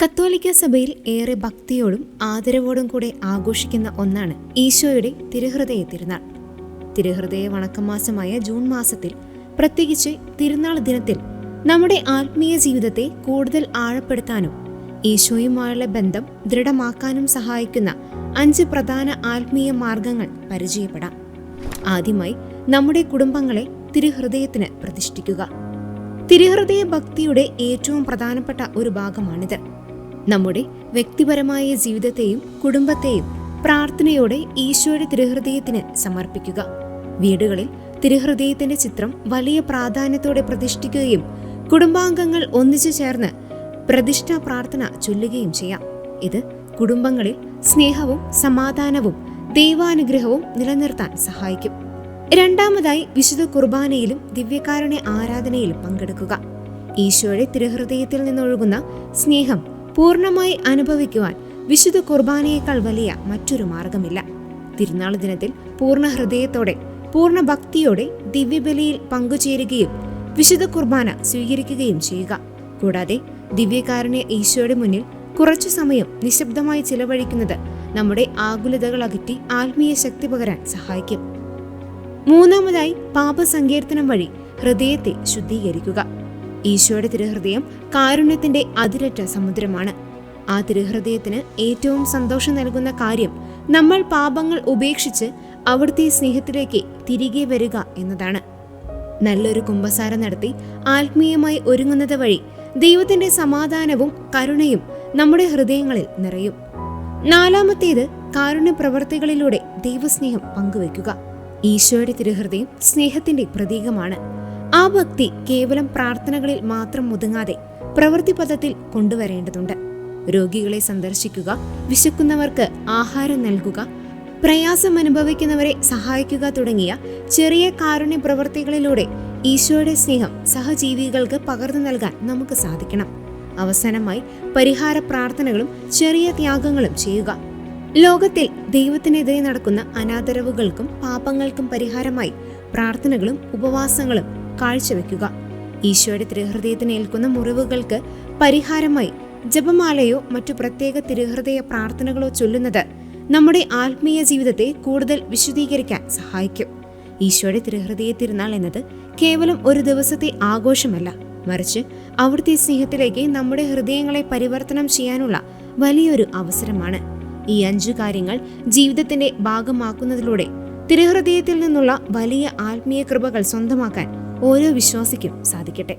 കത്തോലിക്ക സഭയിൽ ഏറെ ഭക്തിയോടും ആദരവോടും കൂടെ ആഘോഷിക്കുന്ന ഒന്നാണ് ഈശോയുടെ തിരുഹൃദയ തിരുനാൾ. തിരുഹൃദയ വണക്കമാസമായ ജൂൺ മാസത്തിൽ, പ്രത്യേകിച്ച് തിരുനാൾ ദിനത്തിൽ നമ്മുടെ ആത്മീയ ജീവിതത്തെ കൂടുതൽ ആഴപ്പെടുത്താനും ഈശോയുമായുള്ള ബന്ധം ദൃഢമാക്കാനും സഹായിക്കുന്ന 5 പ്രധാന ആത്മീയ മാർഗങ്ങൾ പരിചയപ്പെടാം. ആദ്യമായി, നമ്മുടെ കുടുംബങ്ങളെ തിരുഹൃദയത്തിന് പ്രതിഷ്ഠിക്കുക. തിരുഹൃദയ ഭക്തിയുടെ ഏറ്റവും പ്രധാനപ്പെട്ട ഒരു ഭാഗമാണിത്. നമ്മുടെ വ്യക്തിപരമായ ജീവിതത്തെയും കുടുംബത്തെയും പ്രാർത്ഥനയോടെ ഈശോയുടെ തിരുഹൃദയത്തിന് സമർപ്പിക്കുക. വീടുകളിൽ തിരുഹൃദയത്തിന്റെ ചിത്രം വലിയ പ്രാധാന്യത്തോടെ പ്രതിഷ്ഠിക്കുകയും കുടുംബാംഗങ്ങൾ ഒന്നിച്ചു ചേർന്ന് പ്രതിഷ്ഠാ പ്രാർത്ഥന ചൊല്ലുകയും ചെയ്യാം. ഇത് കുടുംബങ്ങളിൽ സ്നേഹവും സമാധാനവും ദൈവാനുഗ്രഹവും നിലനിർത്താൻ സഹായിക്കും. രണ്ടാമതായി, വിശുദ്ധ കുർബാനയിലും ദിവ്യകാരുണ്യ ആരാധനയിലും പങ്കെടുക്കുക. ഈശോയുടെ തിരുഹൃദയത്തിൽ നിന്നൊഴുകുന്ന സ്നേഹം പൂർണ്ണമായി അനുഭവിക്കുവാൻ വിശുദ്ധ കുർബാനയേക്കാൾ വലിയ മറ്റൊരു മാർഗമില്ല. തിരുനാൾ ദിനത്തിൽ പൂർണ്ണ ഹൃദയത്തോടെ പൂർണ്ണ ഭക്തിയോടെ ദിവ്യബലിയിൽ പങ്കുചേരുകയും വിശുദ്ധ കുർബാന സ്വീകരിക്കുകയും ചെയ്യുക. കൂടാതെ ദിവ്യകാരുണ്യ ഈശോയുടെ മുന്നിൽ കുറച്ചു സമയം നിശബ്ദമായി ചിലവഴിക്കുന്നത് നമ്മുടെ ആകുലതകൾ അകറ്റി ആത്മീയ ശക്തി പകരാൻ സഹായിക്കും. മൂന്നാമതായി, പാപസങ്കീർത്തനം വഴി ഹൃദയത്തെ ശുദ്ധീകരിക്കുക. ഈശോയുടെ തിരുഹൃദയം കാരുണ്യത്തിന്റെ അതിരറ്റ സമുദ്രമാണ്. ആ തിരുഹൃദയത്തിന് ഏറ്റവും സന്തോഷം നൽകുന്ന കാര്യം നമ്മൾ പാപങ്ങൾ ഉപേക്ഷിച്ച് അവിടുത്തെ സ്നേഹത്തിലേക്ക് തിരികെ വരിക എന്നതാണ്. നല്ലൊരു കുമ്പസാരം നടത്തി ആത്മീയമായി ഒരുങ്ങുന്നത് വഴി ദൈവത്തിന്റെ സമാധാനവും കരുണയും നമ്മുടെ ഹൃദയങ്ങളിൽ നിറയും. നാലാമത്തേത്, കാരുണ്യ പ്രവർത്തികളിലൂടെ ദൈവസ്നേഹം പങ്കുവെക്കുക. ഈശോയുടെ തിരുഹൃദയം സ്നേഹത്തിന്റെ പ്രതീകമാണ്. ആ ഭക്തി കേവലം പ്രാർത്ഥനകളിൽ മാത്രം ഒതുങ്ങാതെ പ്രവൃത്തി പദത്തിൽ കൊണ്ടുവരേണ്ടതുണ്ട്. രോഗികളെ സന്ദർശിക്കുക, വിശക്കുന്നവർക്ക് ആഹാരം നൽകുക, പ്രയാസം അനുഭവിക്കുന്നവരെ സഹായിക്കുക തുടങ്ങിയ ചെറിയ കാരുണ്യ പ്രവൃത്തികളിലൂടെ ഈശോയുടെ സ്നേഹം സഹജീവികൾക്ക് പകർന്നു നൽകാൻ നമുക്ക് സാധിക്കണം. അവസാനമായി, പരിഹാര പ്രാർത്ഥനകളും ചെറിയ ത്യാഗങ്ങളും ചെയ്യുക. ലോകത്തിൽ ദൈവത്തിനെതിരെ നടക്കുന്ന അനാദരവുകൾക്കും പാപങ്ങൾക്കും പരിഹാരമായി പ്രാർത്ഥനകളും ഉപവാസങ്ങളും കാഴ്ചവെക്കുക. ഈശോയുടെ തിരുഹൃദയത്തിന് ഏൽക്കുന്ന മുറിവുകൾക്ക് പരിഹാരമായി ജപമാലയോ മറ്റു പ്രത്യേക തിരുഹൃദയ പ്രാർത്ഥനകളോ ചൊല്ലുന്നത് നമ്മുടെ ആത്മീയ ജീവിതത്തെ കൂടുതൽ വിശുദ്ധീകരിക്കാൻ സഹായിക്കും. ഈശോയുടെ തിരുഹൃദയ തിരുനാൾ എന്നത് കേവലം ഒരു ദിവസത്തെ ആഘോഷമല്ല, മറിച്ച് അവിടുത്തെ സ്നേഹത്തിലേക്ക് നമ്മുടെ ഹൃദയങ്ങളെ പരിവർത്തനം ചെയ്യാനുള്ള വലിയൊരു അവസരമാണ്. ഈ 5 കാര്യങ്ങൾ ജീവിതത്തിന്റെ ഭാഗമാക്കുന്നതിലൂടെ തിരുഹൃദയത്തിൽ നിന്നുള്ള വലിയ ആത്മീയ കൃപകൾ സ്വന്തമാക്കാൻ ഓരോ വിശ്വാസിക്കും സാധിക്കട്ടെ.